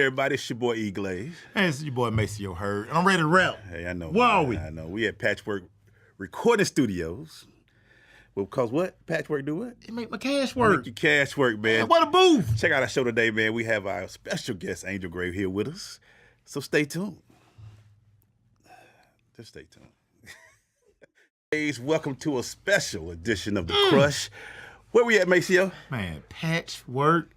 Everybody, it's your boy E. Glaze. Hey, it's your boy Maceo Hurd, and I'm ready to rap. Hey, I know. Where are we? I know. We at Patchwerk Recording Studios. Well, because what? Patchwerk do what? It make my cash work. Make your cash work, man. Hey, what a booth. Check out our show today, man. We have our special guest, Angel Grave, here with us. So stay tuned. Just stay tuned. Hey, welcome to a special edition of The Crush. Where we at, Maceo? Man, Patchwerk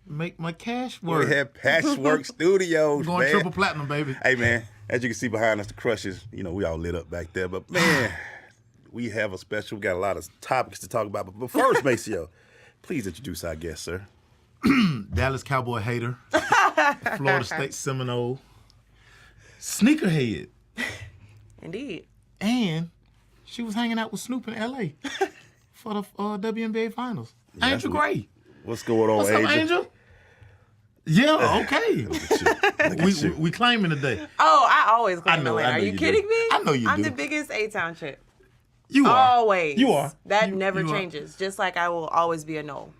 make my cash work. We have Patchwerk Studios, Going man. triple platinum, baby. Hey, man, as you can see behind us, the Crush is, we all lit up back there. But, man, we have a special. We got a lot of topics to talk about. But first, Maceo, please introduce our guest, sir. Dallas Cowboy hater, Florida State Seminole, sneakerhead. Indeed. And she was hanging out with Snoop in L.A. for the WNBA Finals. Yeah, Angel Gray. What's going on, What's Angel? up, Angel? Yeah, okay. We claiming today. Oh, I always claim I know, the land. I know Are you you kidding do. me? I know you I'm do. the biggest A-Town chick. You are. Always. You are. That You- never you are. changes. Just like I will always be a no,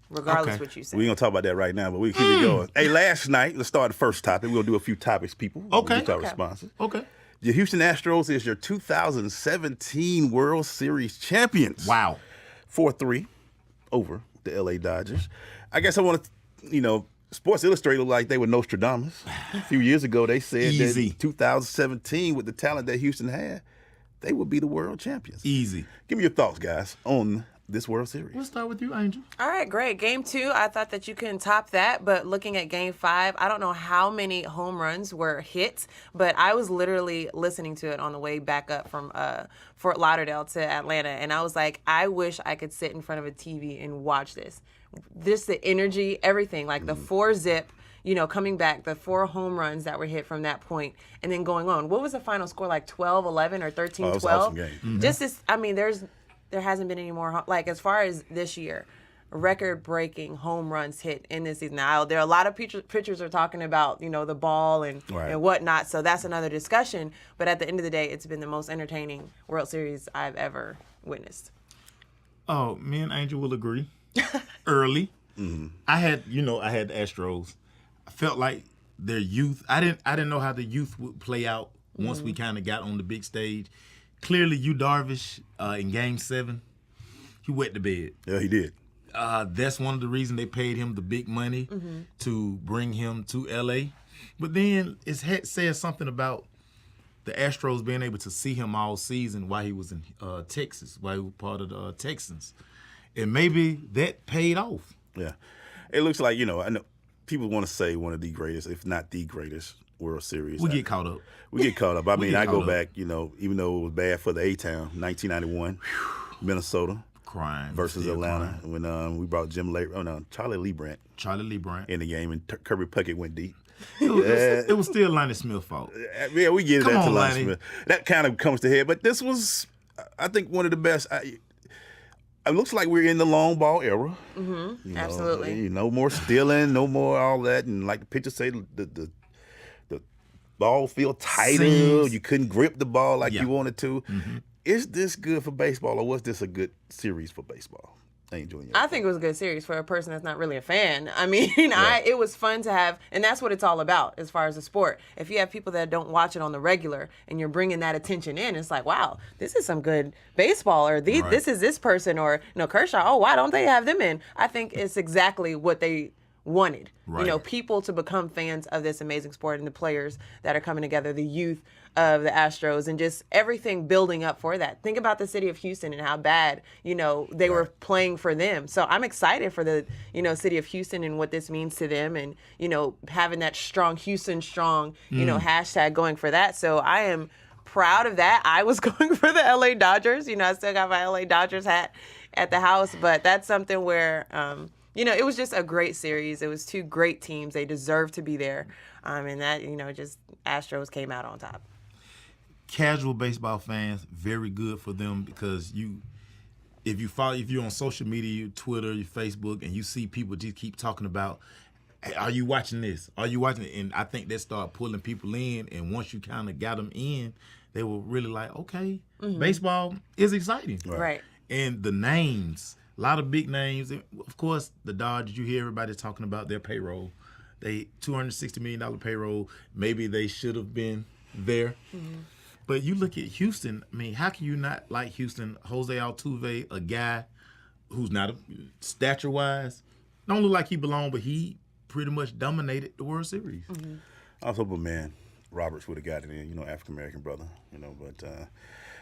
regardless Okay. what you say. We ain't gonna talk about that right now, but we keep it going. Hey, last night, let's start the first topic. We're gonna do a few topics, people. Okay. We'll get our Okay. responses. Okay. The Houston Astros is your 2017 World Series champions. Wow. 4-3 over the LA Dodgers. I guess I want to, Sports Illustrated looked like they were Nostradamus. A few years ago, they said Easy. that 2017, with the talent that Houston had, they would be the world champions. Easy. Give me your thoughts, guys, on this World Series. We'll start with you, Angel. All right, great. Game 2, I thought that you couldn't top that, but looking at Game 5, I don't know how many home runs were hit, but I was literally listening to it on the way back up from Fort Lauderdale to Atlanta, and I was like, I wish I could sit in front of a TV and watch this. Just the energy, everything, like the 4-zip, coming back, the 4 home runs that were hit from that point, and then going on. What was the final score, like 12-11 or 13-12? it was an awesome game. Mm-hmm. Just this, there hasn't been any more, like as far as this year, record-breaking home runs hit in this season. Now, there are a lot of pitchers are talking about, the ball and whatnot, so that's another discussion. But at the end of the day, it's been the most entertaining World Series I've ever witnessed. Oh, me and Angel will agree. Early. Mm-hmm. I had the Astros. I felt like their youth. I didn't know how the youth would play out once we kind of got on the big stage. Clearly, Yu Darvish in Game 7, he wet the bed. Yeah, he did. That's one of the reasons they paid him the big money to bring him to L.A. But then it says something about the Astros being able to see him all season while he was in Texas, while he was part of the Texans. And maybe that paid off. Yeah. It looks like, I know people want to say one of the greatest, if not the greatest, World Series. We get caught up. We get caught up. I mean, get I go caught up. back, even though it was bad for the A-Town, 1991, Minnesota Crying. versus Still Atlanta, crying. when we brought Charlie Lee Brandt Charlie Lee Brandt. in the game, and Kirby Puckett went deep. It was still Lonnie Smith's fault. Yeah, we get Come that to on, Lonnie Lonnie. Smith. That kind of comes to head, but this was, I think, one of the best. It looks like we're in the long ball era. Mm-hmm. Absolutely. No more stealing, no more all that, and like the pitchers say, the ball feel tighter. Seams. You couldn't grip the ball like Yeah. you wanted to. Mm-hmm. Is this good for baseball, or was this a good series for baseball? Angel, I think it was a good series for a person that's not really a fan. I mean, it was fun to have, and that's what it's all about as far as the sport. If you have people that don't watch it on the regular and you're bringing that attention in, it's like, wow, this is some good baseball, or this is this person, or, Kershaw, oh, why don't they have them in? I think it's exactly what they wanted. Right. People to become fans of this amazing sport, and the players that are coming together, the youth of the Astros, and just everything building up for that. Think about the city of Houston and how bad, they were playing for them. So I'm excited for the, city of Houston and what this means to them, and, having that strong Houston strong, hashtag going for that. So I am proud of that. I was going for the LA Dodgers. I still got my LA Dodgers hat at the house, but that's something where, it was just a great series. It was 2 great teams. They deserved to be there. And that, just Astros came out on top. Casual baseball fans, very good for them, because if you're on social media, your Twitter, your Facebook, and you see people just keep talking about, hey, are you watching this? Are you watching it? And I think that started pulling people in. And once you kind of got them in, they were really like, okay, baseball is exciting. Right. And the names, a lot of big names. Of course, the Dodgers, you hear everybody talking about their payroll. They $260 million payroll. Maybe they should have been there. But you look at Houston. I mean, how can you not like Houston? Jose Altuve, a guy who's not stature-wise, don't look like he belonged, but he pretty much dominated the World Series. I was hoping, man, Roberts would have got it in, African American brother, but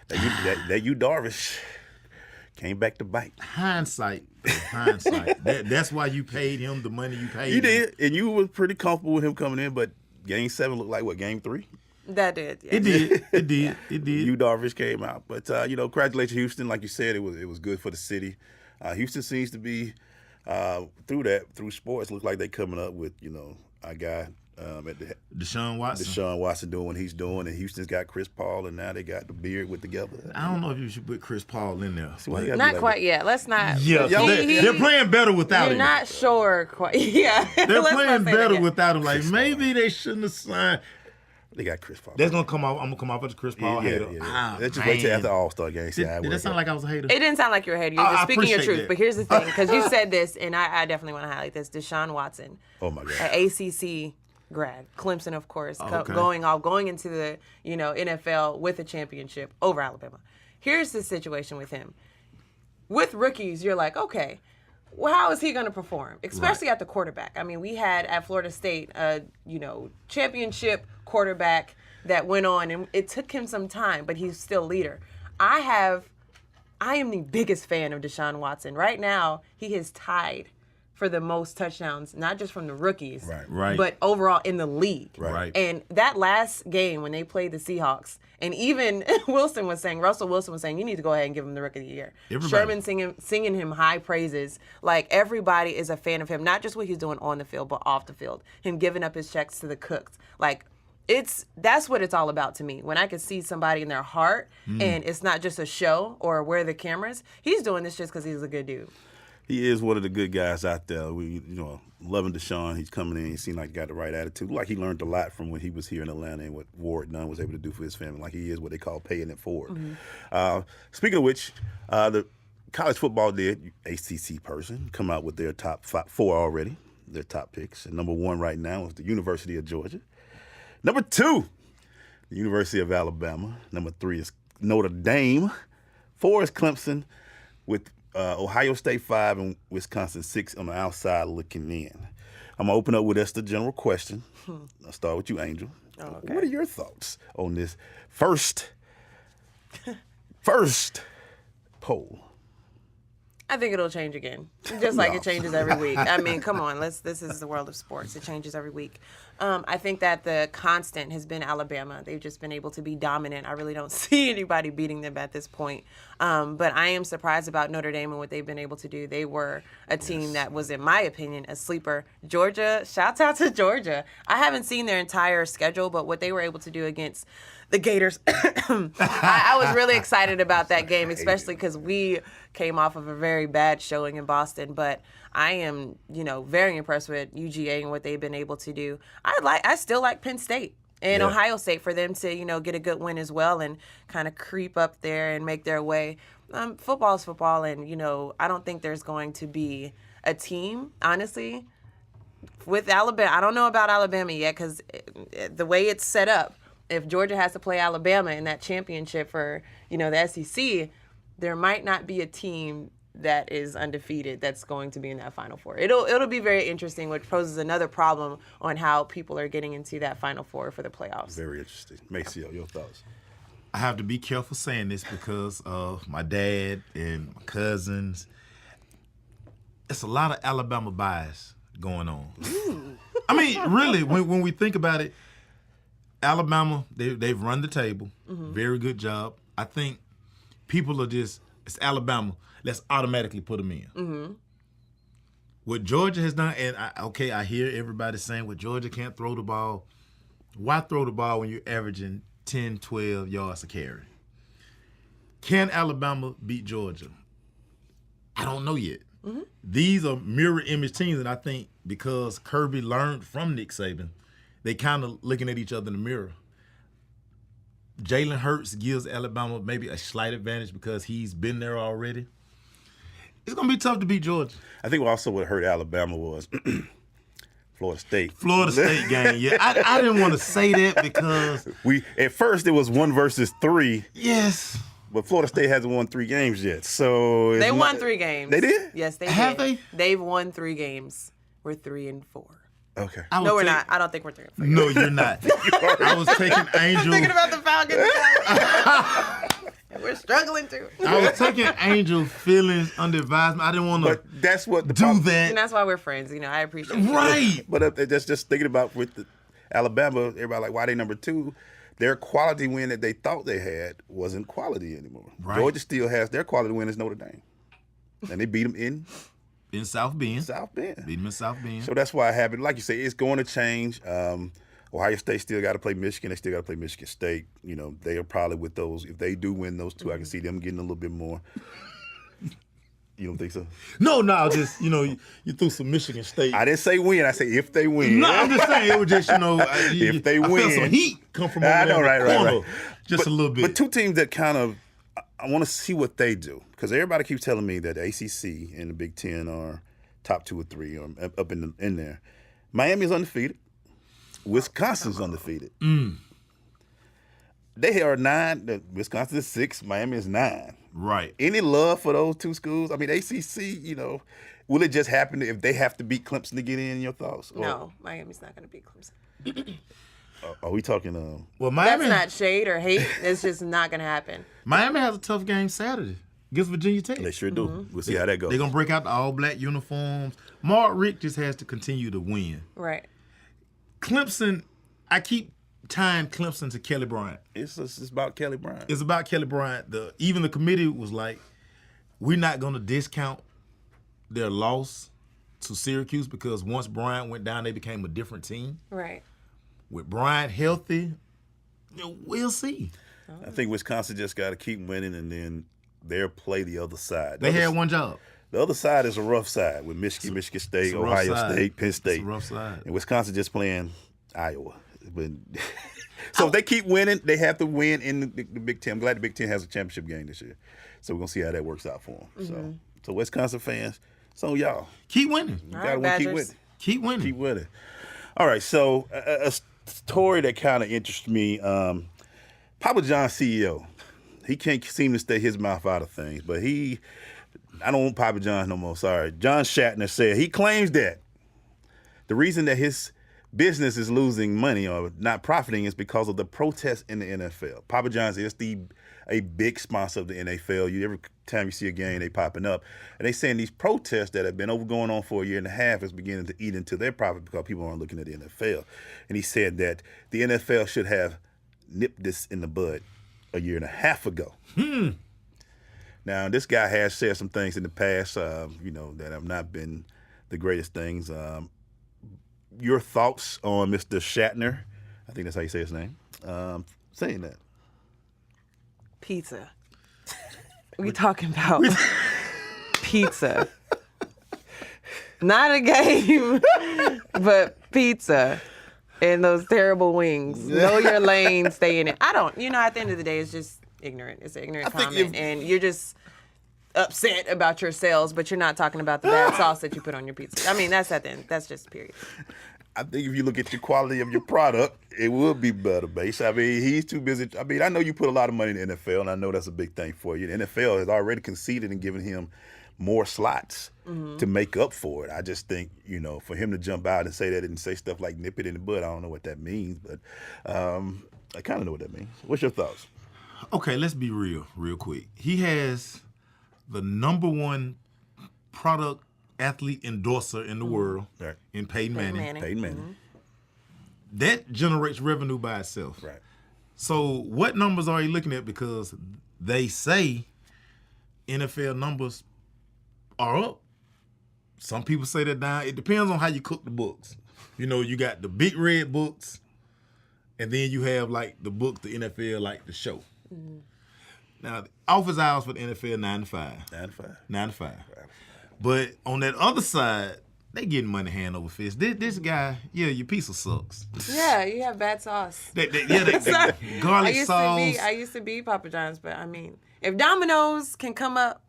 that you Darvish came back to bite. Hindsight. That's why you paid him the money you paid. You did, and you were pretty comfortable with him coming in, but Game 7 looked like what, Game 3? That did. Yeah. It did. You Darvish came out, but congratulations, Houston. Like you said, it was good for the city. Houston seems to be through sports. Look like they coming up with our guy at the Deshaun Watson doing what he's doing, and Houston's got Chris Paul, and now they got the beard with together. I don't know if you should put Chris Paul in there. Not quite yet. Let's not. Yeah, they're playing better without him. You're not sure quite. Yeah, they're playing better without him. Like maybe they shouldn't have signed. They got Chris Paul. That's gonna come off. I'm gonna come off as a Chris Paul hater. Let's just wait till after All-Star game. Did that sound like I was a hater? It didn't sound like you're a hater. You're just speaking your truth. that. But here's the thing, because you said this, and I definitely want to highlight this. Deshaun Watson. Oh my God. An ACC grad, Clemson, of course, okay. going into the NFL with a championship over Alabama. Here's the situation with him. With rookies, you're like, okay, well, how is he going to perform, especially at the quarterback? I mean, we had at Florida State a championship quarterback that went on, and it took him some time, but he's still leader. I am the biggest fan of Deshaun Watson. Right now, he is tied for the most touchdowns, not just from the rookies, Right. but overall in the league. Right. And that last game when they played the Seahawks, and even Russell Wilson was saying, you need to go ahead and give him the Rookie of the Year. Everybody. Sherman singing him high praises. Like, everybody is a fan of him, not just what he's doing on the field, but off the field. Him giving up his checks to the cooks. Like, that's what it's all about to me. When I can see somebody in their heart, and it's not just a show or where the cameras, he's doing this just because he's a good dude. He is one of the good guys out there. We, loving Deshaun. He's coming in. He seemed like he got the right attitude. Like he learned a lot from when he was here in Atlanta and what Ward Nunn was able to do for his family. Like he is what they call paying it forward. Speaking of which, the college football did, ACC person, come out with their top 4 already, their top picks. And number 1 right now is the University of Georgia. Number 2, the University of Alabama. Number 3 is Notre Dame. 4 is Clemson, with Ohio State 5 and Wisconsin 6 on the outside looking in. I'm going to open up with us the general question. I'll start with you, Angel. Okay. What are your thoughts on this first poll? I think it'll change again, just like it changes every week. I mean, come on, this is the world of sports. It changes every week. I think that the constant has been Alabama. They've just been able to be dominant. I really don't see anybody beating them at this point. But I am surprised about Notre Dame and what they've been able to do. They were a team that was, in my opinion, a sleeper. Georgia, shouts out to Georgia. I haven't seen their entire schedule, but what they were able to do against the Gators, I was really excited about that game, especially because we came off of a very bad showing in Boston. But I am, very impressed with UGA and what they've been able to do. I still like Penn State and Ohio State for them to, get a good win as well and kind of creep up there and make their way. Football is football, and, I don't think there's going to be a team, honestly, with Alabama. I don't know about Alabama yet because the way it's set up, if Georgia has to play Alabama in that championship for, the SEC, there might not be a team that is undefeated that's going to be in that Final Four. It'll be very interesting, which poses another problem on how people are getting into that Final Four for the playoffs. Very interesting. Maceo, your thoughts? I have to be careful saying this because of my dad and my cousins. It's a lot of Alabama bias going on. I mean, really, when we think about it, Alabama, they've run the table. Very good job. I think people are just, it's Alabama. Let's automatically put them in. What Georgia has done, and I hear everybody saying, well, Georgia can't throw the ball. Why throw the ball when you're averaging 10, 12 yards a carry? Can Alabama beat Georgia? I don't know yet. These are mirror image teams, and I think because Kirby learned from Nick Saban, they kind of looking at each other in the mirror. Jalen Hurts gives Alabama maybe a slight advantage because he's been there already. It's going to be tough to beat Georgia. I think also what hurt Alabama was Florida State. Florida State game. Yeah, I didn't want to say that because At first it was 1 versus 3. yes, But Florida State hasn't won 3 games yet, so They won 3 games. They did? Yes, they Have did. they? They've won 3 games. We're 3-4. Okay. No, we're not. I don't think we're 3-4. No, you're not. I was taking Angel. I'm thinking about the Falcons. We're struggling too. I was taking Angel feelings under advisement. I didn't want to But that's what the do problem- that. And that's why we're friends. You know, I appreciate you. Right. But that's just thinking about with Alabama, everybody like, why they number 2? Their quality win that they thought they had wasn't quality anymore. Right. Georgia still has their quality win is Notre Dame. And they beat them in In South Bend. South Bend. Beat him in South Bend. So that's why I have it. Like you say, it's going to change. Ohio State still got to play Michigan. They still got to play Michigan State. You know, they are probably with those. If they do win those 2, I can see them getting a little bit more. You don't think so? No, just, you threw some Michigan State. I didn't say win. I say if they win. No, I'm just saying it was just, If they I felt win. some heat come from over I know, there in the right. corner. Just a little bit. But 2 teams that kind of, I want to see what they do. Because everybody keeps telling me that the ACC and the Big Ten are top 2 or 3 or up in there. Miami's undefeated. Wisconsin's undefeated. They are 9. Wisconsin is 6. Miami is 9. Right. Any love for those 2 schools? I mean, ACC, will it just happen if they have to beat Clemson to get in? Your thoughts? Or, No, Miami's not going to beat Clemson. are we talking? Well, Miami, That's not shade or hate. It's just not going to happen. Miami has a tough game Saturday against Virginia Tech. They sure do. We'll see how that goes. They're going to break out the all-black uniforms. Mark Richt just has to continue to win. Right. Clemson, I keep tying Clemson to Kelly Bryant. It's about Kelly Bryant. It's about Kelly Bryant. Even the committee was like, we're not going to discount their loss to Syracuse because once Bryant went down, they became a different team. Right. With Bryant healthy, we'll see. I think Wisconsin just got to keep winning, and then they'll play the other side. They had one job. The other side is a rough side with Michigan, Michigan State, a rough Ohio side. State, Penn State. It's a rough side. And Wisconsin just playing Iowa. But so if they keep winning, they have to win in the Big Ten. I'm glad the Big Ten has a championship game this year. So we're going to see how that works out for them. So Wisconsin fans, so y'all. Keep winning. You All got to right, keep Badgers. winning. Keep winning. Keep winning. All right, so a story that kind of interests me, Papa John's CEO, he can't seem to stay his mouth out of things, but I don't want Papa John's no more, sorry. John Shatner said he claims that the reason that his business is losing money or not profiting is because of the protests in the NFL. Papa John's is a big sponsor of the NFL. Every time you see a game, they popping up. And they saying these protests that have been going on for a year and a half is beginning to eat into their profit because people aren't looking at the NFL. And he said that the NFL should have nipped this in the bud a year and a half ago. Now, this guy has said some things in the past, that have not been the greatest things. Your thoughts on Mr. Shatner? I think that's how you say his name. Saying that. Pizza. We talking about pizza. Not a game, but pizza. And those terrible wings. Know your lane, stay in it. At the end of the day, it's just ignorant. It's an ignorant comment. And you're just upset about your sales, but you're not talking about the bad sauce that you put on your pizza. I mean, that's at the end. That's just period. I think if you look at the quality of your product, it would be better based. I mean, he's too busy. I mean, I know you put a lot of money in the NFL, and I know that's a big thing for you. The NFL has already conceded and given him more slots to make up for it. I just think, for him to jump out and say that and say stuff like nip it in the bud, I don't know what that means, but I kind of know what that means. What's your thoughts? Okay, let's be real quick. He has the number 1 product athlete endorser in the world Right. in Peyton Manning. Peyton Manning. That generates revenue by itself. Right. So what numbers are you looking at? Because they say NFL numbers are up. Some people say they're down. It depends on how you cook the books. You got the big red books, and then you have like the book, the NFL, like the show. Now, the office hours for the NFL 9 to 5. 9 to 5. But on that other side, they getting money hand over fist. This guy, your pizza sucks. Yeah, you have bad sauce. They garlic sauce. I used to be Papa John's, but I mean, if Domino's can come up,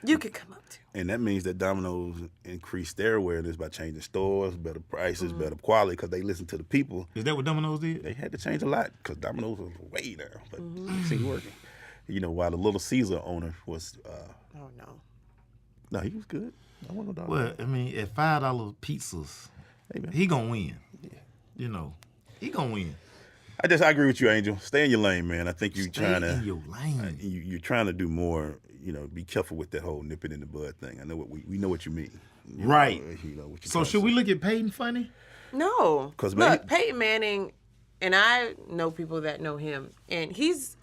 You could come up to. And that means that Domino's increased their awareness by changing stores, better prices, better quality, because they listen to the people. Is that what Domino's did? They had to change a lot because Domino's was way down, but it seemed working. While the Little Caesar owner was, Oh no. no, he was good. I want no doubt. Well, I mean, at $5 pizzas, Hey, man. he gonna win. He gonna win. I agree with you, Angel. Stay in your lane, man. I think you're trying Stay in to your lane. you're trying to do more. Be careful with that whole nip it in the bud thing. I know what we know what you mean. Right. What you're So trying to should we say. look at Peyton funny? No. 'Cause Look, Peyton Manning, and I know people that know him, and he's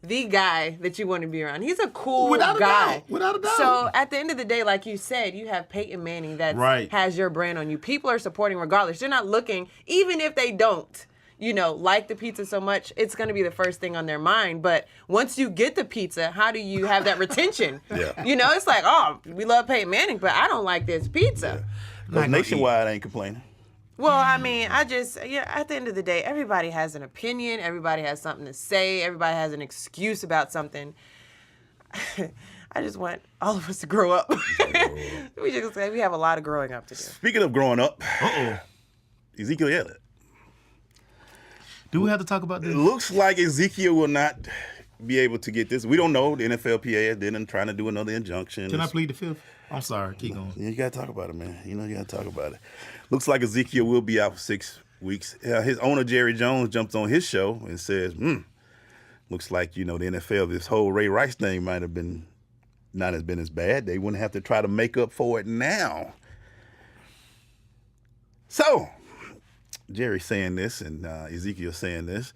the guy that you want to be around. He's a cool Without a guy. doubt. Without a doubt. So at the end of the day, like you said, you have Peyton Manning that Right. has your brand on you. People are supporting regardless. They're not looking, even if they don't, like the pizza so much, it's going to be the first thing on their mind. But once you get the pizza, how do you have that retention? Yeah. It's like, oh, we love Peyton Manning, but I don't like this pizza. Because Nationwide ain't complaining. Well, I mean, at the end of the day, everybody has an opinion. Everybody has something to say. Everybody has an excuse about something. I just want all of us to grow up. We have a lot of growing up to do. Speaking of growing up, Ezekiel Elliott. Do we have to talk about It this? looks like Ezekiel will not be able to get this. We don't know. The NFLPA didn't trying to do another injunction. Can I plead the fifth? I'm sorry. Keep going. You got to talk about it, man. You got to talk about it. Looks like Ezekiel will be out for 6 weeks. His owner, Jerry Jones, jumps on his show and says, looks like, the NFL, this whole Ray Rice thing might have been not as been as bad. They wouldn't have to try to make up for it now. So, Jerry saying this and Ezekiel saying this.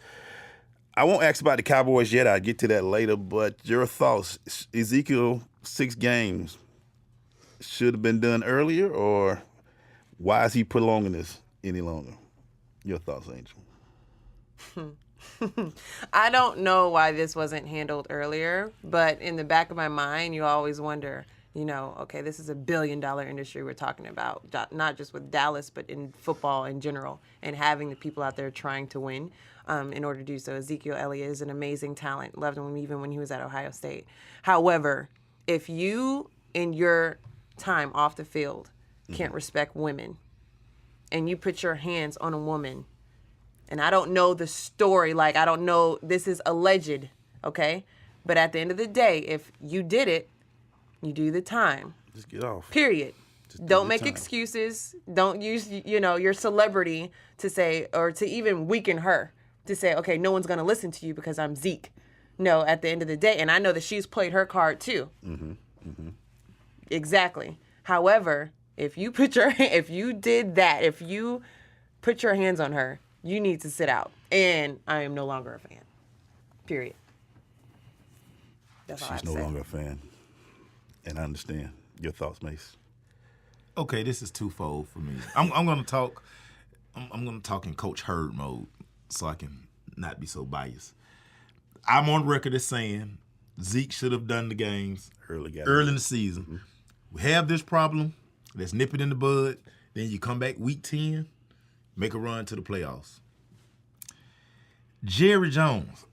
I won't ask about the Cowboys yet. I'll get to that later. But your thoughts, Ezekiel, 6 games, should have been done earlier, or why is he prolonging this any longer? Your thoughts, Angel? I don't know why this wasn't handled earlier, but in the back of my mind, you always wonder, okay, this is $1 billion industry we're talking about, not just with Dallas, but in football in general, and having the people out there trying to win in order to do so. Ezekiel Elliott is an amazing talent. Loved him even when he was at Ohio State. However, if you, in your time off the field, can't respect women, and you put your hands on a woman, and I don't know the story, I don't know, this is alleged, okay? But at the end of the day, if you did it, you do the time. Just get off. Period. Just Don't do make the time. excuses. Don't use, your celebrity to say, or to even weaken her, to say, okay, no one's going to listen to you because I'm Zeke. No, at the end of the day, and I know that she's played her card too. Exactly. However, if you did that, if you put your hands on her, you need to sit out. And I am no longer a fan. Period. That's all I have She's to no say. longer a fan. And I understand. Your thoughts, Mace? Okay, this is twofold for me. I'm gonna talk. I'm gonna talk in Coach Hurd mode, so I can not be so biased. I'm on record as saying Zeke should have done the games Early in the season. We have this problem. Let's nip it in the bud. Then you come back week 10, make a run to the playoffs. Jerry Jones,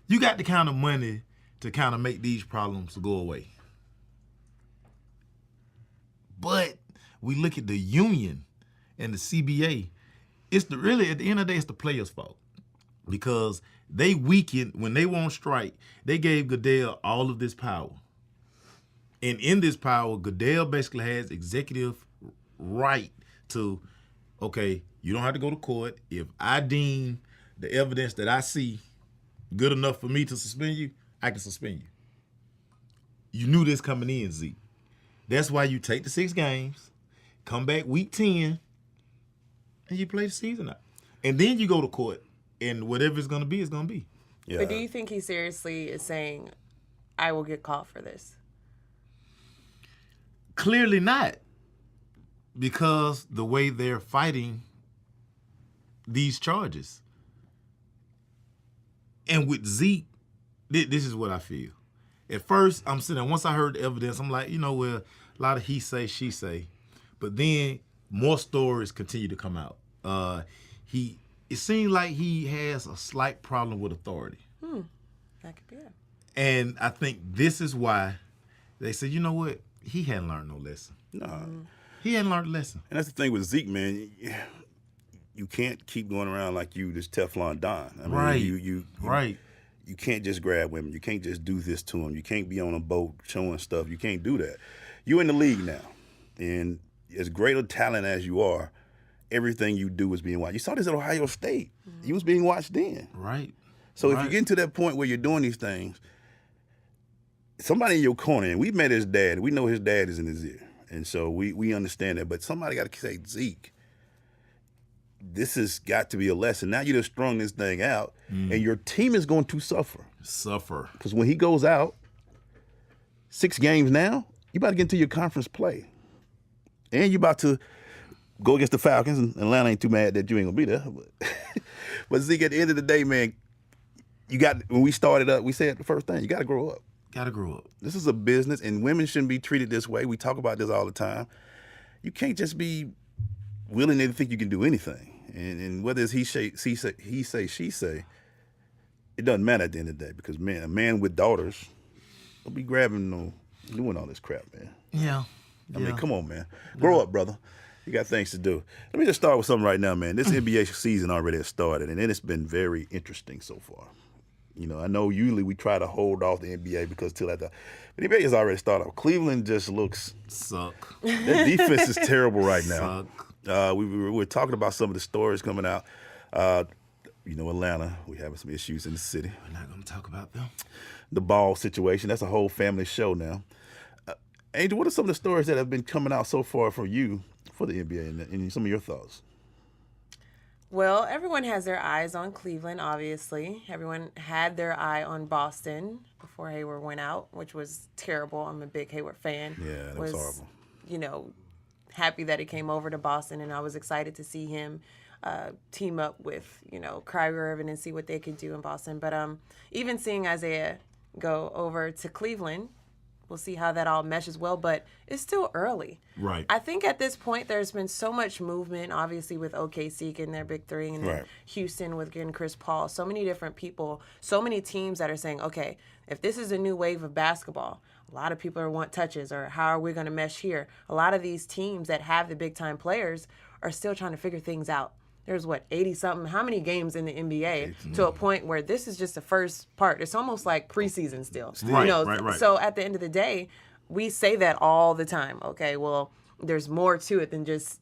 you got the kind of money to kind of make these problems go away. But we look at the union and the CBA. Really at the end of the day, it's the players' fault, because they weakened when they were on strike. They gave Goodell all of this power, and in this power, Goodell basically has executive right to, okay, you don't have to go to court. If I deem the evidence that I see good enough for me to suspend you, I can suspend you. You knew this coming in, Zeke. That's why you take the 6 games, come back week 10, and you play the season out. And then you go to court, and whatever it's going to be, it's going to be. Yeah. But do you think he seriously is saying, I will get caught for this? Clearly not, because the way they're fighting these charges. And with Zeke, this is what I feel. At first, I'm sitting there, once I heard the evidence, I'm like, well, a lot of he say, she say. But then more stories continue to come out. It seems like he has a slight problem with authority. That could be it. And I think this is why they said, you know what? He hadn't learned no lesson. No. He hadn't learned a lesson. And that's the thing with Zeke, man. You can't keep going around like you this Teflon Don. I mean, Right. Right. You can't just grab women. You can't just do this to them. You can't be on a boat showing stuff. You can't do that. You're in the league now. And as great a talent as you are, everything you do is being watched. You saw this at Ohio State. You was being watched then. Right. So if you get to that point where you're doing these things, somebody in your corner, and we met his dad. We know his dad is in his ear. And so we understand that. But somebody got to say, Zeke, this has got to be a lesson. Now you just strung this thing out, and your team is going to suffer. Because when he goes out, 6 games now, you about to get into your conference play. And you about to go against the Falcons, and Atlanta ain't too mad that you ain't going to be there. But Zeke, at the end of the day, man, when we started up, we said the first thing, you got to grow up. Got to grow up. This is a business, and women shouldn't be treated this way. We talk about this all the time. You can't just be willing to think you can do anything. And whether it's he say, she say, it doesn't matter at the end of the day, because, man, a man with daughters don't be doing all this crap, man. Yeah. I mean, come on, man. Grow up, brother. You got things to do. Let me just start with something right now, man. This NBA season already has started, and it's been very interesting so far. You know, I know usually we try to hold off the NBA because but the NBA has already started. Cleveland just looks suck. Their defense is terrible right now. Suck. We were talking about some of the stories coming out. You know, Atlanta, we having some issues in the city. We're not going to talk about them. The ball situation, that's a whole family show now. Angel, what are some of the stories that have been coming out so far for you for the NBA and some of your thoughts? Well, everyone has their eyes on Cleveland, obviously. Everyone had their eye on Boston before Hayward went out, which was terrible. I'm a big Hayward fan. Yeah, that was horrible. You know, happy that he came over to Boston, and I was excited to see him team up with, Kyrie Irving and see what they could do in Boston. But even seeing Isaiah go over to Cleveland, we'll see how that all meshes well, but it's still early. Right. I think at this point there's been so much movement, obviously with OKC getting their big 3, and then Houston with getting Chris Paul. So many different people, so many teams that are saying, okay, if this is a new wave of basketball, a lot of people want touches, or how are we going to mesh here? A lot of these teams that have the big-time players are still trying to figure things out. There's 80-something, how many games in the NBA to a point where this is just the first part. It's almost like preseason still. Right. So at the end of the day, we say that all the time. Okay, well, there's more to it than just,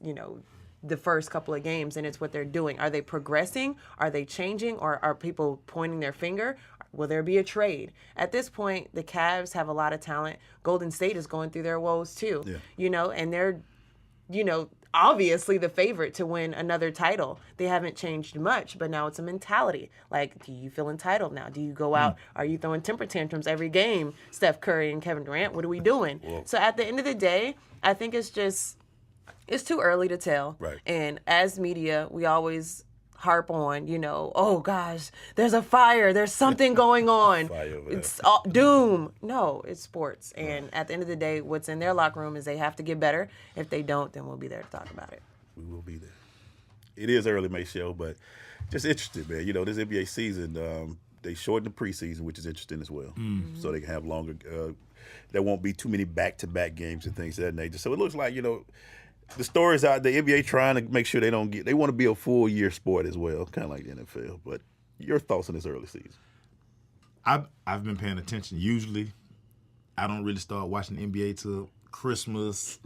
the first couple of games, and it's what they're doing. Are they progressing? Are they changing? Or are people pointing their finger? Will there be a trade? At this point, the Cavs have a lot of talent. Golden State is going through their woes too. Yeah. And they're, obviously the favorite to win another title. They haven't changed much, but now it's a mentality. Like, do you feel entitled now? Do you go out? Are you throwing temper tantrums every game? Steph Curry and Kevin Durant, what are we doing? Whoa. So at the end of the day, I think it's too early to tell. Right. And as media, we always harp on, oh gosh, there's a fire, there's something going on. It's doom. No, it's sports. And at the end of the day, what's in their locker room is they have to get better. If they don't, then we'll be there to talk about it. We will be there. It is early May show, but just interesting, man. This NBA season, they shortened the preseason, which is interesting as well. Mm-hmm. So they can have longer, there won't be too many back-to-back games and things of that nature. So it looks like, the stories out the NBA trying to make sure they want to be a full year sport as well, kind of like the NFL. But your thoughts on this early season? I've been paying attention. Usually, I don't really start watching NBA till Christmas,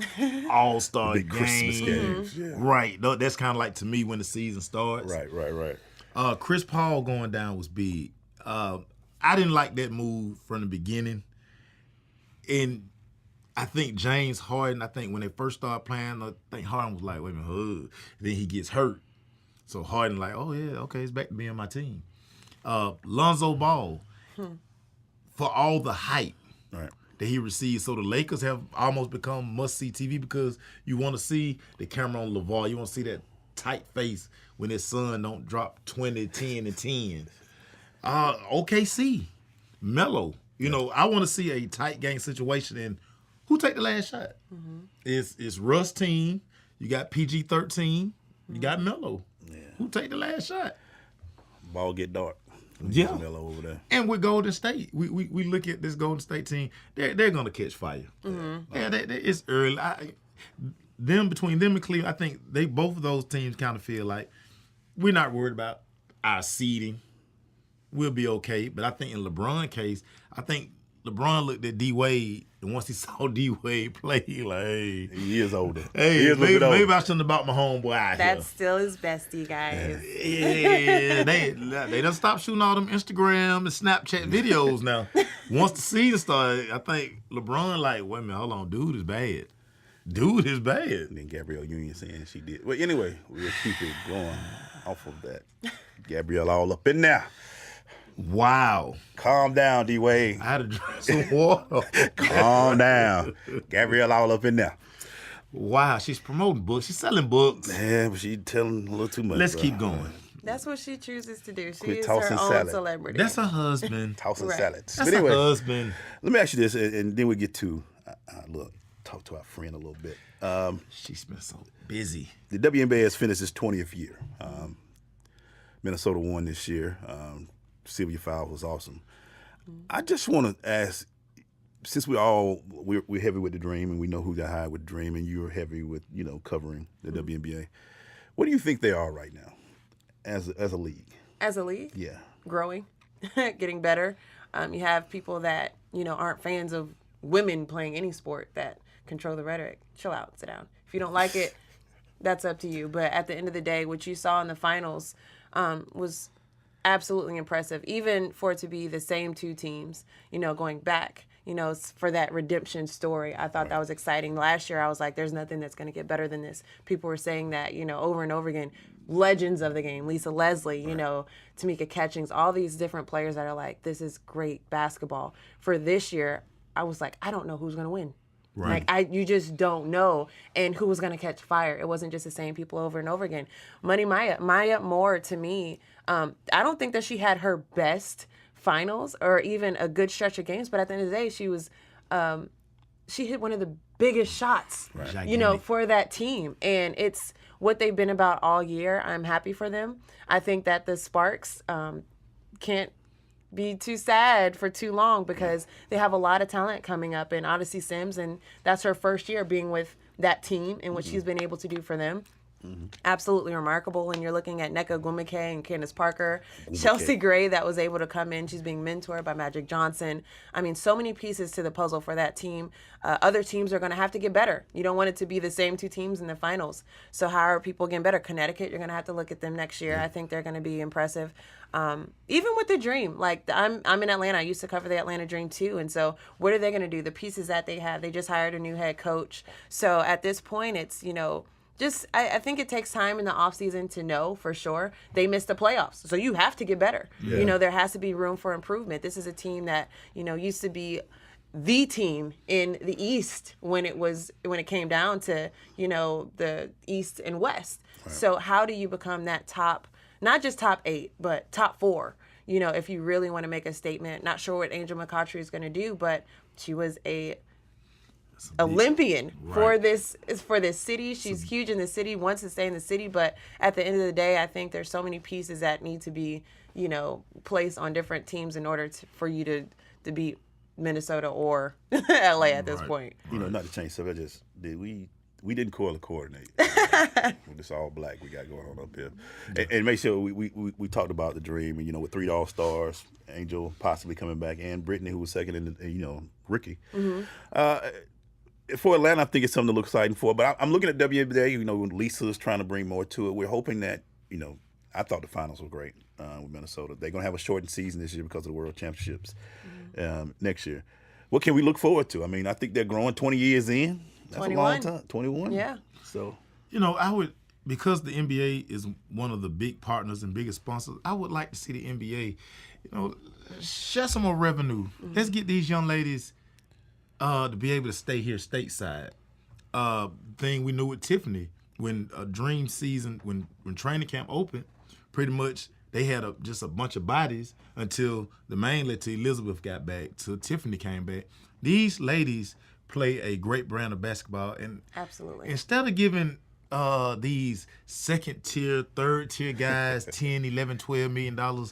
All-Star Big Christmas games. Yeah. Right. That's kind of like, to me, when the season starts. Right. Chris Paul going down was big. I didn't like that move from the beginning. And I think James Harden, when they first started playing, I think Harden was like, wait a minute, then he gets hurt. So Harden like, oh, yeah, okay, he's back to being my team. Lonzo Ball, for all the hype that he received, so the Lakers have almost become must-see TV because you want to see the camera on LeVar. You want to see that tight face when his son don't drop 20, 10, and 10. OKC, Melo. I want to see a tight game situation, and who take the last shot? Mm-hmm. It's Russ team. You got PG-13. You got Melo. Yeah. Who take the last shot? Ball get dark. when Yeah. he was Melo over there. And with Golden State, we look at this Golden State team. They're going to catch fire. Yeah, it's early. Between them and Cleveland, I think both of those teams kind of feel like we're not worried about our seeding. We'll be okay. But I think in LeBron's case, I think LeBron looked at D Wade, and once he saw D Wade play, he like, hey, He is older. hey, He is a little bit older. maybe I shouldn't have bought my homeboy out That's still his bestie, guys. here. Yeah, they done stopped shooting all them Instagram and Snapchat videos now. Once the season started, I think LeBron like, wait a minute, hold on, dude is bad. Dude is bad. And then Gabrielle Union saying she did. Well, anyway, we'll keep it going off of that. Gabrielle all up in there. Wow. Calm down, D Wade. I had to drink some water. Calm down. Gabrielle all up in there. Wow, she's promoting books. She's selling books. Yeah, but she telling a little too much. Let's bro. keep going. That's what she chooses to do. She Quit is her tossing own salad. celebrity. That's her husband. Tossing Right. salads. That's But anyway, her husband. let me ask you this, and then we get to talk to our friend a little bit. She's been so busy. The WNBA has finished its 20th year. Minnesota won this year. Sylvia Fowles was awesome. I just want to ask, since we're heavy with the Dream and we know who got hired with the Dream, and you're heavy with covering the WNBA, what do you think they are right now as a league? As a league, Yeah. growing, getting better. You have people that aren't fans of women playing any sport that control the rhetoric. Chill out, sit down. If you don't like it, that's up to you. But at the end of the day, what you saw in the finals was absolutely impressive, even for it to be the same two teams, going back, for that redemption story. I thought that was exciting. Last year, I was like, there's nothing that's going to get better than this. People were saying that, over and over again. Legends of the game, Lisa Leslie, Tamika Catchings, all these different players that are like, this is great basketball. For this year, I was like, I don't know who's going to win. Right. Like, you just don't know. And who was going to catch fire. It wasn't just the same people over and over again. Maya Moore, to me, I don't think that she had her best finals or even a good stretch of games, but at the end of the day, she hit one of the biggest shots, Gigantic. for that team. And it's what they've been about all year. I'm happy for them. I think that the Sparks can't be too sad for too long because they have a lot of talent coming up in Odyssey Sims, and that's her first year being with that team and what she's been able to do for them. Absolutely remarkable. And you're looking at Nneka Ogwumike and Candace Parker, Chelsea Gray that was able to come in. She's being mentored by Magic Johnson. I mean, so many pieces to the puzzle for that team. Other teams are going to have to get better. You don't want it to be the same two teams in the finals. So how are people getting better? Connecticut, you're going to have to look at them next year. I think they're going to be impressive. Even with the Dream, like I'm in Atlanta. I used to cover the Atlanta Dream too. And so what are they going to do? The pieces that they have, they just hired a new head coach. So at this point, it's, I think it takes time in the offseason to know for sure. They missed the playoffs, so you have to get better. Yeah. There has to be room for improvement. This is a team that, used to be the team in the East when it came down to, the East and West. Right. So how do you become that top, not just top 8, but top 4? If you really want to make a statement. Not sure what Angel McCoughtry is going to do, but she was a Olympian for this city. She's huge in the city, wants to stay in the city, but at the end of the day, I think there's so many pieces that need to be, placed on different teams in order for you to beat Minnesota or LA at this point. Not to change subject, we didn't color coordinate. With this all black we got going on up here. And make sure we talked about the Dream and with 3 All-Stars, Angel possibly coming back, and Brittany, who was second in Ricky. For Atlanta, I think it's something to look exciting for. But I'm looking at WNBA. Lisa's trying to bring more to it. We're hoping that, I thought the finals were great with Minnesota. They're going to have a shortened season this year because of the World Championships next year. What can we look forward to? I mean, I think they're growing 20 years in. That's 21. a long time. 21? Yeah. So, I would, because the NBA is one of the big partners and biggest sponsors, I would like to see the NBA, share some more revenue. Let's get these young ladies to be able to stay here stateside. Thing we knew with Tiffany, when Dream season, when training camp opened, pretty much they had just a bunch of bodies until the mainly till Elizabeth got back, till Tiffany came back. These ladies play a great brand of basketball, and Absolutely. instead of giving these second tier, third tier guys $10, $11, $12 million,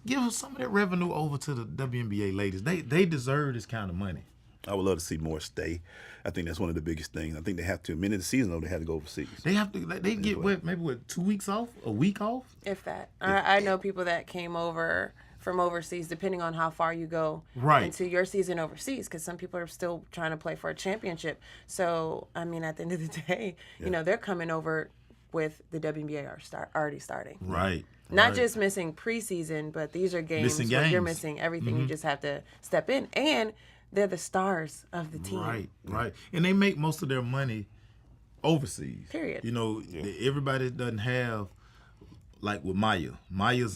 Give some of that revenue over to the WNBA ladies. They deserve this kind of money. I would love to see more stay. I think that's one of the biggest things. I think they have to. Minute of the season, though, they have to go overseas. They have to. They get maybe 2 weeks off, a week off. If that. I know people that came over from overseas, depending on how far you go into your season overseas, because some people are still trying to play for a championship. So, I mean, at the end of the day, you know, they're coming over with the WNBA already starting. Right. Not just missing preseason, but these are games where you're missing everything. You just have to step in. And they're the stars of the team. Right. And they make most of their money overseas. Period. You know, everybody doesn't have, like with Maya. Maya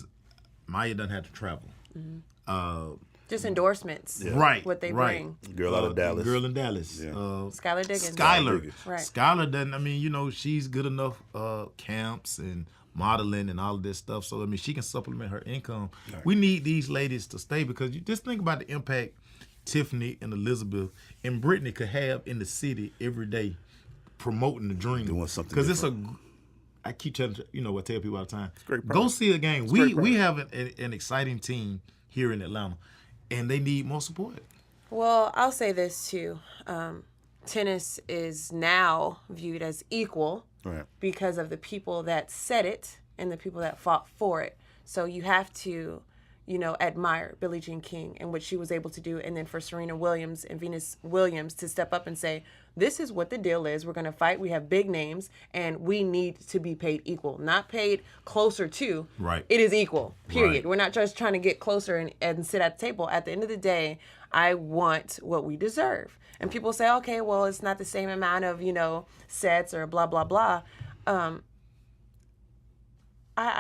doesn't have to travel. Just endorsements. What they bring. Girl out of Dallas. Girl in Dallas. Yeah. Skylar Diggins. Right. Skylar doesn't, I mean, you know, she's good enough camps and modeling and all of this stuff. So, I mean, she can supplement her income. Right. We need these ladies to stay because you just think about the impact Tiffany and Elizabeth and Brittany could have in the city every day promoting the dream. Doing something because I keep telling you know, I tell people all the time, great go see a game. We have an exciting team here in Atlanta, and they need more support. Well, I'll say this too. Tennis is now viewed as equal because of the people that said it and the people that fought for it. So you have to, you know, admire Billie Jean King and what she was able to do. And then for Serena Williams and Venus Williams to step up and say, this is what the deal is. We're going to fight. We have big names and we need to be paid equal, not paid closer to. Right. It is equal, period. Right. We're not just trying to get closer and sit at the table. At the end of the day, I want what we deserve. And people say, okay, well, it's not the same amount of, you know, sets or blah, blah, blah. I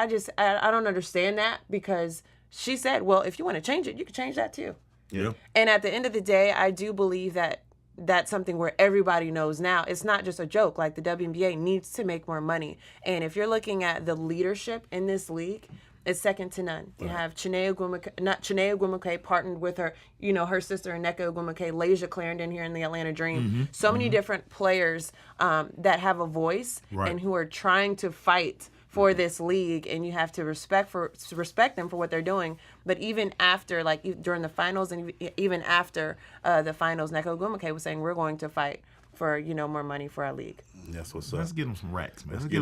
don't understand that because she said, well, if you want to change it, you can change that too. Yeah. And at the end of the day, I do believe that that's something where everybody knows now. It's not just a joke. Like the WNBA needs to make more money. And if you're looking at the leadership in this league, it's second to none. You have Chinea Ogwumike partnered with her, you know, her sister Nneka Ogwumike, Lasia Clarendon here in the Atlanta Dream. So many different players that have a voice and who are trying to fight for this league, and you have to respect them for what they're doing. But even after, like during the finals, and even after the finals, Nneka Ogwumike was saying, "We're going to fight for, you know, more money for our league." That's what's up. Let's get them some racks, man. Let's get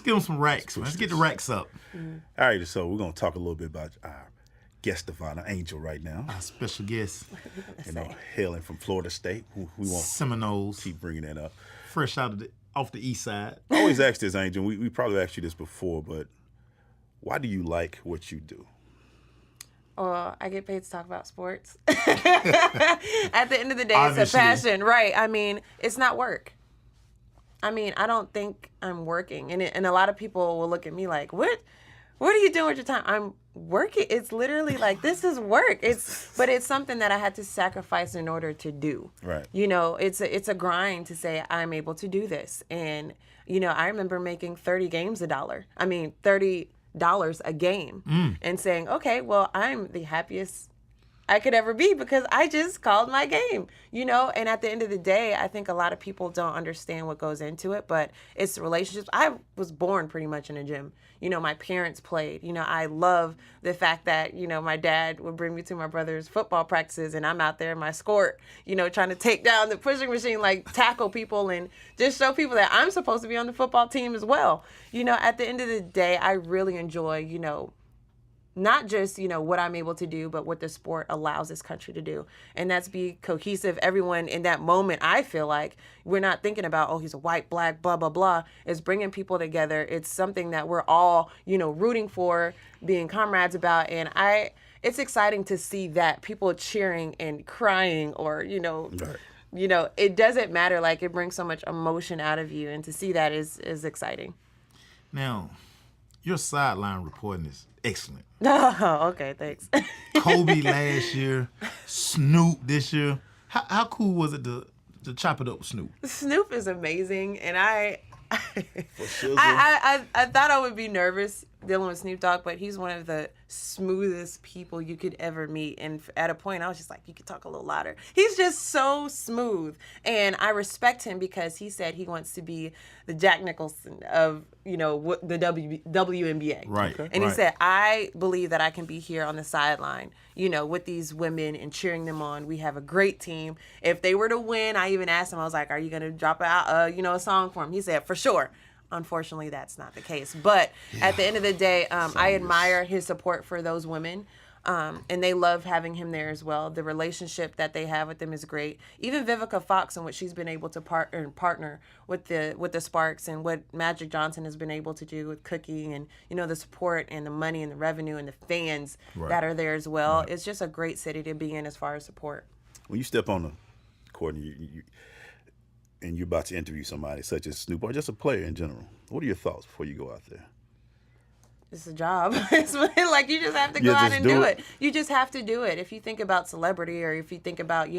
them some racks, man. Let's get the racks up. All right, so we're gonna talk a little bit about our guest of honor, Angel, right now. Our special guest, You know, hailing from Florida State. We won't Seminoles, keep bringing that up. fresh out of off the east side. I always ask this, Angel. We probably asked you this before, but why do you like what you do? Well, I get paid to talk about sports. At the end of the day, it's a passion, right? I mean, it's not work. I mean, I don't think I'm working, and a lot of people will look at me like, "What are you doing with your time?" I'm working. It's literally like, this is work. But it's something that I had to sacrifice in order to do. Right. You know, it's a grind to say I'm able to do this, and you know, I remember making 30 games $30 a game, and saying, okay, well, I'm the happiest I could ever be because I just called my game, you know? And at the end of the day, I think a lot of people don't understand what goes into it, but it's the relationships. I was born pretty much in a gym. You know, my parents played. You know, I love the fact that, you know, my dad would bring me to my brother's football practices and I'm out there in my skort, you know, trying to take down the pushing machine, like tackle people and just show people that I'm supposed to be on the football team as well. You know, at the end of the day, I really enjoy, you know, not just, you know, what I'm able to do, but what the sport allows this country to do. And that's be cohesive. Everyone in that moment, I feel like we're not thinking about, oh, he's a white, black, blah, blah, blah. It's bringing people together. It's something that we're all, you know, rooting for, being comrades about. And it's exciting to see that people cheering and crying or, you know, you know, it doesn't matter. Like, it brings so much emotion out of you. And to see that is exciting. Now, your sideline reporting is excellent. Oh, okay, thanks. Kobe last year, Snoop this year. How cool was it to chop it up with Snoop? Snoop is amazing, and I For sure. I thought I would be nervous dealing with Snoop Dogg, but he's one of the smoothest people you could ever meet. And at a point, I was just like, you could talk a little louder. He's just so smooth. And I respect him because he said he wants to be the Jack Nicholson of, the WNBA. Right. And he said, I believe that I can be here on the sideline, with these women and cheering them on. We have a great team. If they were to win, I even asked him, I was like, are you going to drop out, a song for him? He said, for sure. Unfortunately, that's not the case. But at the end of the day, I admire his support for those women. And they love having him there as well. The relationship that they have with them is great. Even Vivica Fox and what she's been able to partner with the Sparks, and what Magic Johnson has been able to do with Cookie, and the support and the money and the revenue and the fans that are there as well. Right. It's just a great city to be in as far as support. When you step on the court and you're about to interview somebody such as Snoop, or just a player in general, what are your thoughts before you go out there? It's a job. It's like you just have to go out and do it. You just have to do it. If you think about celebrity, or if you think about,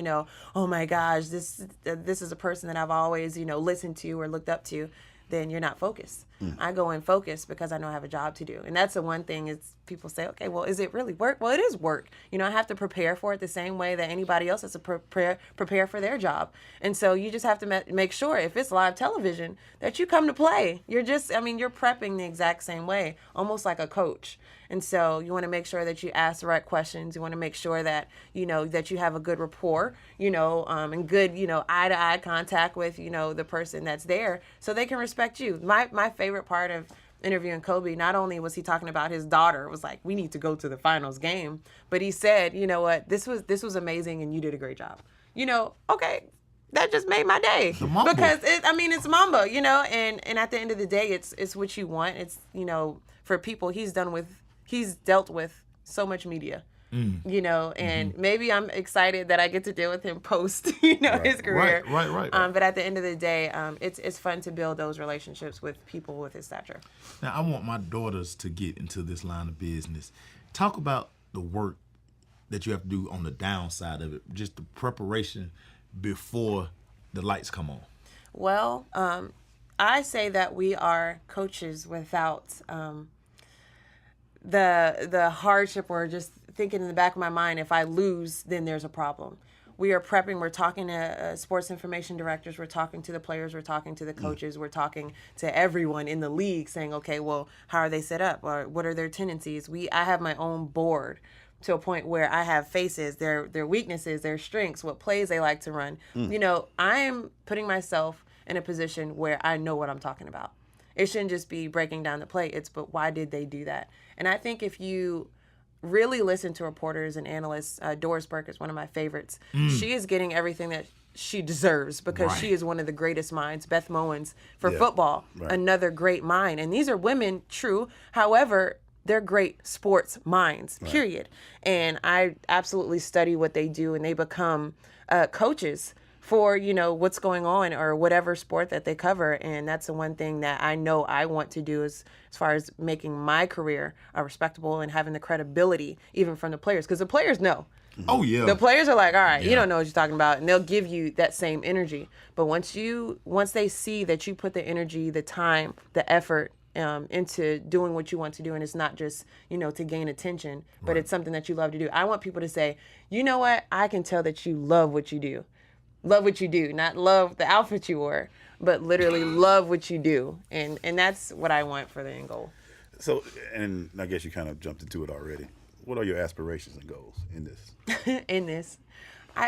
oh my gosh, this is a person that I've always, listened to or looked up to, then you're not focused. I go in focused because I know I have a job to do. And that's the one thing is people say, okay, well, is it really work? Well, it is work. I have to prepare for it the same way that anybody else has to prepare for their job. And so you just have to make sure if it's live television that you come to play. You're prepping the exact same way, almost like a coach. And so you want to make sure that you ask the right questions. You want to make sure that, that you have a good rapport, and good, eye-to-eye contact with, the person that's there so they can respect you. My favorite part of interviewing Kobe, not only was he talking about his daughter, it was like, we need to go to the finals game, but he said, you know what, this was amazing and you did a great job. Okay, that just made my day. Because it's Mamba, and at the end of the day, it's what you want. It's, for people he's dealt with so much media. And maybe I'm excited that I get to deal with him post, his career. Right. But at the end of the day, it's fun to build those relationships with people with his stature. Now, I want my daughters to get into this line of business. Talk about the work that you have to do on the downside of it, just the preparation before the lights come on. Well, I say that we are coaches without the hardship, or just thinking in the back of my mind, if I lose, then there's a problem. We are prepping. We're talking to sports information directors. We're talking to the players. We're talking to the coaches. We're talking to everyone in the league saying, okay, well, how are they set up? Or what are their tendencies? I have my own board to a point where I have faces, their weaknesses, their strengths, what plays they like to run. I'm putting myself in a position where I know what I'm talking about. It shouldn't just be breaking down the play. But why did they do that? And I think if you really listen to reporters and analysts, Doris Burke is one of my favorites. She is getting everything that she deserves because she is one of the greatest minds. Beth Mowins for football, another great mind. And these are women, true. However, they're great sports minds, period. And I absolutely study what they do, and they become coaches for, what's going on or whatever sport that they cover. And that's the one thing that I know I want to do as far as making my career respectable and having the credibility even from the players. Because the players know. Oh, yeah. The players are like, all right, you don't know what you're talking about. And they'll give you that same energy. But once they see that you put the energy, the time, the effort into doing what you want to do, and it's not just, to gain attention, but it's something that you love to do. I want people to say, you know what? I can tell that you love what you do. Love what you do, not love the outfit you wore, but literally love what you do. And that's what I want for the end goal. So, and I guess you kind of jumped into it already. What are your aspirations and goals in this? In this?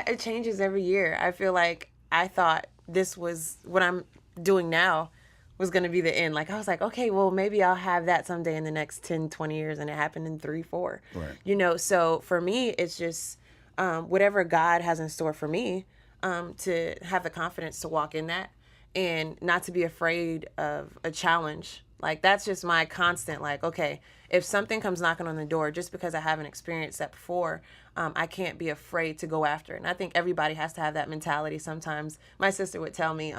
It changes every year. I feel like I thought this was what I'm doing now was going to be the end. Like, I was like, okay, well, maybe I'll have that someday in the next 10, 20 years. And it happened in 3, 4. Right. So for me, it's just whatever God has in store for me, to have the confidence to walk in that and not to be afraid of a challenge. Like, that's just my constant, like, okay, if something comes knocking on the door, just because I haven't experienced that before, I can't be afraid to go after it. And I think everybody has to have that mentality. Sometimes my sister would tell me,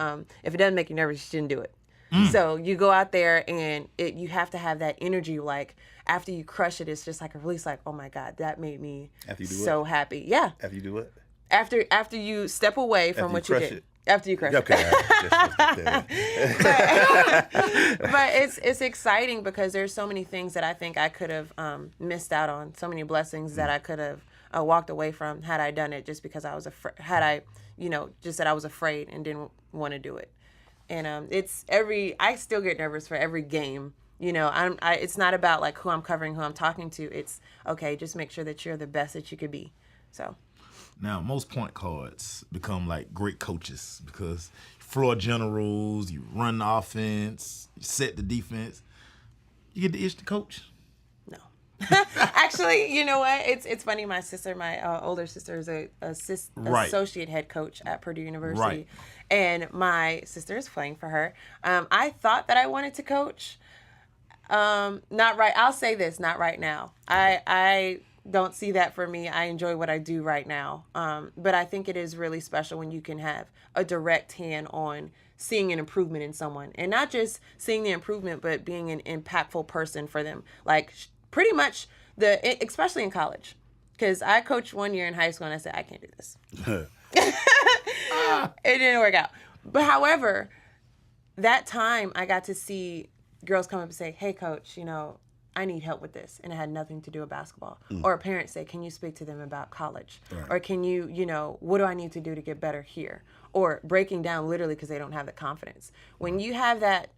if it doesn't make you nervous, you shouldn't do it. So you go out there and you have to have that energy. Like, after you crush it, it's just like a release, like, oh my God, that made me so happy. Yeah. After you do what? After you step away from what you did. After you crush it. Okay, But it's exciting because there's so many things that I think I could have missed out on, so many blessings that I could have walked away from had I done it, just because I was afraid, just that I was afraid and didn't want to do it. And I still get nervous for every game. It's not about like who I'm covering, who I'm talking to. It's okay, just make sure that you're the best that you could be. So. Now, most point guards become like great coaches because floor generals, you run the offense, you set the defense. You get the itch to coach. No. Actually, you know what? It's funny. My sister, my older sister, is a associate head coach at Purdue University. Right. And my sister is playing for her. I thought that I wanted to coach. Not right. I'll say this, not right now. I don't see that for me. I enjoy what I do right now. But I think it is really special when you can have a direct hand on seeing an improvement in someone, and not just seeing the improvement, but being an impactful person for them. Like pretty much especially in college, because I coached 1 year in high school and I said, I can't do this. It didn't work out. But however, that time I got to see girls come up and say, hey coach, I need help with this. And it had nothing to do with basketball. Or a parent say, can you speak to them about college? Right. Or can you, what do I need to do to get better here? Or breaking down literally because they don't have the confidence. When you have that,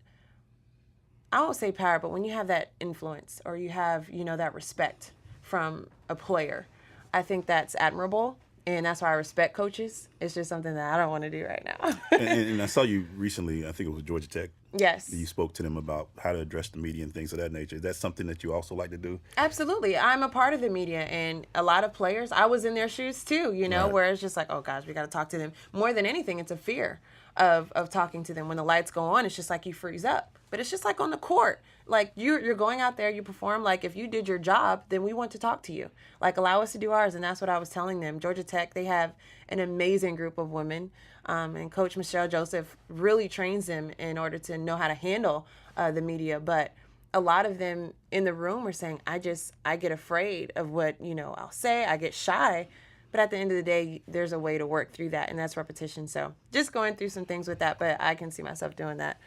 I won't say power, but when you have that influence or you have, that respect from a player, I think that's admirable. And that's why I respect coaches. It's just something that I don't want to do right now. and I saw you recently, I think it was Georgia Tech. Yes. You spoke to them about how to address the media and things of that nature. Is that something that you also like to do? Absolutely. I'm a part of the media, and a lot of players, I was in their shoes too, Right. where it's just like, oh gosh, we got to talk to them. More than anything, it's a fear of talking to them. When the lights go on, it's just like you freeze up. But it's just like on the court. Like you're going out there, you perform. Like if you did your job, then we want to talk to you. Like allow us to do ours. And that's what I was telling them. Georgia Tech, they have an amazing group of women. And Coach Michelle Joseph really trains them in order to know how to handle the media. But a lot of them in the room were saying, I get afraid of what, I'll say. I get shy. But at the end of the day, there's a way to work through that. And that's repetition. So just going through some things with that. But I can see myself doing that,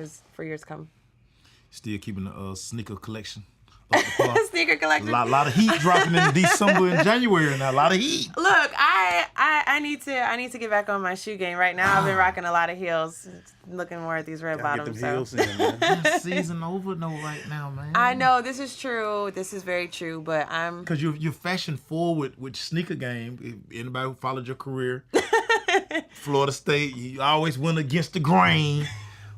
is for years to come. Still keeping the sneaker collection up to par. Sneaker collection. A lot of heat dropping in December and January now. A lot of heat. Look, I need to get back on my shoe game right now. I've been rocking a lot of heels, looking more at these red bottoms. Heels in, man. Season over right now, man. I know this is true. This is very true, but I'm because you're fashion forward with sneaker game. If anybody who followed your career, Florida State, you always went against the grain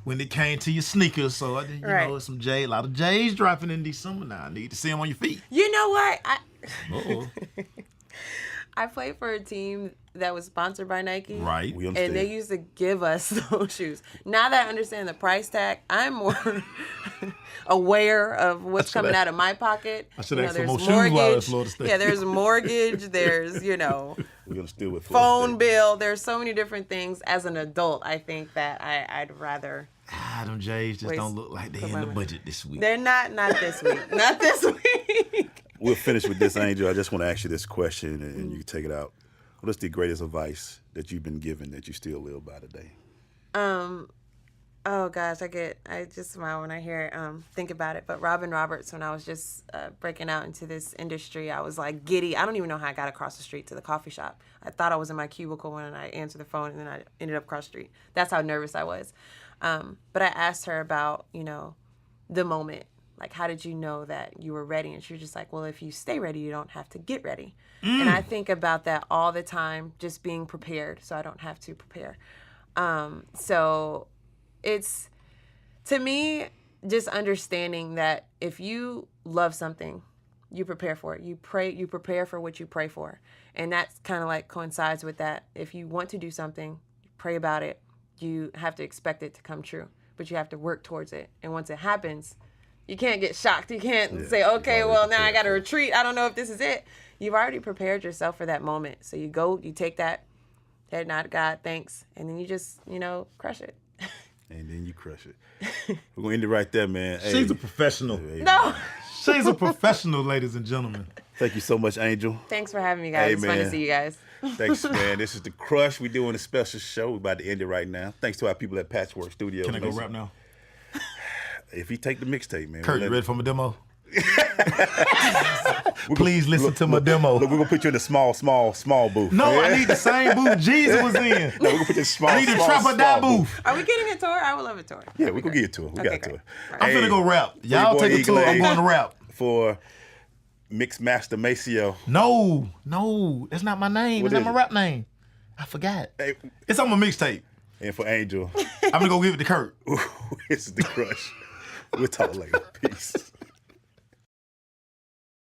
when it came to your sneakers. So Right. a lot of J's dropping in December now. I need to see them on your feet. You know what? Uh-oh. I played for a team that was sponsored by Nike. Right. We understand. And they used to give us those shoes. Now that I understand the price tag, I'm more aware of what's coming out of my pocket. I should ask for there's more shoes while at mortgage. Florida State. Yeah, there's mortgage. There's, We're gonna steal with phone bill. There's so many different things. As an adult, I think that I'd rather. Them J's just Waste don't look like they're in the budget this week. They're not this week. Not this week. We'll finish with this, Angel. I just want to ask you this question, and you can take it out. What is the greatest advice that you've been given that you still live by today? Oh gosh, I just smile when I hear it, think about it. But Robin Roberts, when I was just breaking out into this industry, I was like giddy. I don't even know how I got across the street to the coffee shop. I thought I was in my cubicle when I answered the phone, and then I ended up across the street. That's how nervous I was. But I asked her about, the moment. Like, how did you know that you were ready? And she was just like, well, if you stay ready, you don't have to get ready. And I think about that all the time, just being prepared so I don't have to prepare. So it's, to me, just understanding that if you love something, you prepare for it. You prepare for what you pray for. And that's kind of like coincides with that. If you want to do something, pray about it. You have to expect it to come true, but you have to work towards it. And once it happens, you can't get shocked. You can't say, okay, well, now I got to retreat. I don't know if this is it. You've already prepared yourself for that moment. So you go, you take that, head nod, God, thanks, and then you just, crush it. And then you crush it. We're going to end it right there, man. She's a professional. Hey, No. She's a professional, ladies and gentlemen. Thank you so much, Angel. Thanks for having me, guys. Hey, It's fun to man. see you guys. Thanks, man. This is The Crush. We're doing a special show. We're about to end it right now. Thanks to our people at Patchwerk Studios. Can I go rap now? If he take the mixtape, man. Kurt, we'll you let ready for my demo? Please listen to my demo. Look, we're going to put you in the small booth. No, Yeah? I need the same booth Jesus was in. No, we're going to put you in small, I need a Trap or Die booth. Are we getting a tour? I would love a tour. Yeah, we're going to get to it. We Okay, got to great. it. Right. I'm finna go rap. Y'all Boy take a Eagle tour. I'm A. going to rap. For Mixmaster Maceo. No, that's not my name. What It's not is my it? rap name. I forgot. Hey, It's on my mixtape. and for Angel, I'm gonna go give it to Kurt. this is The Crush. We'll talk later. Peace.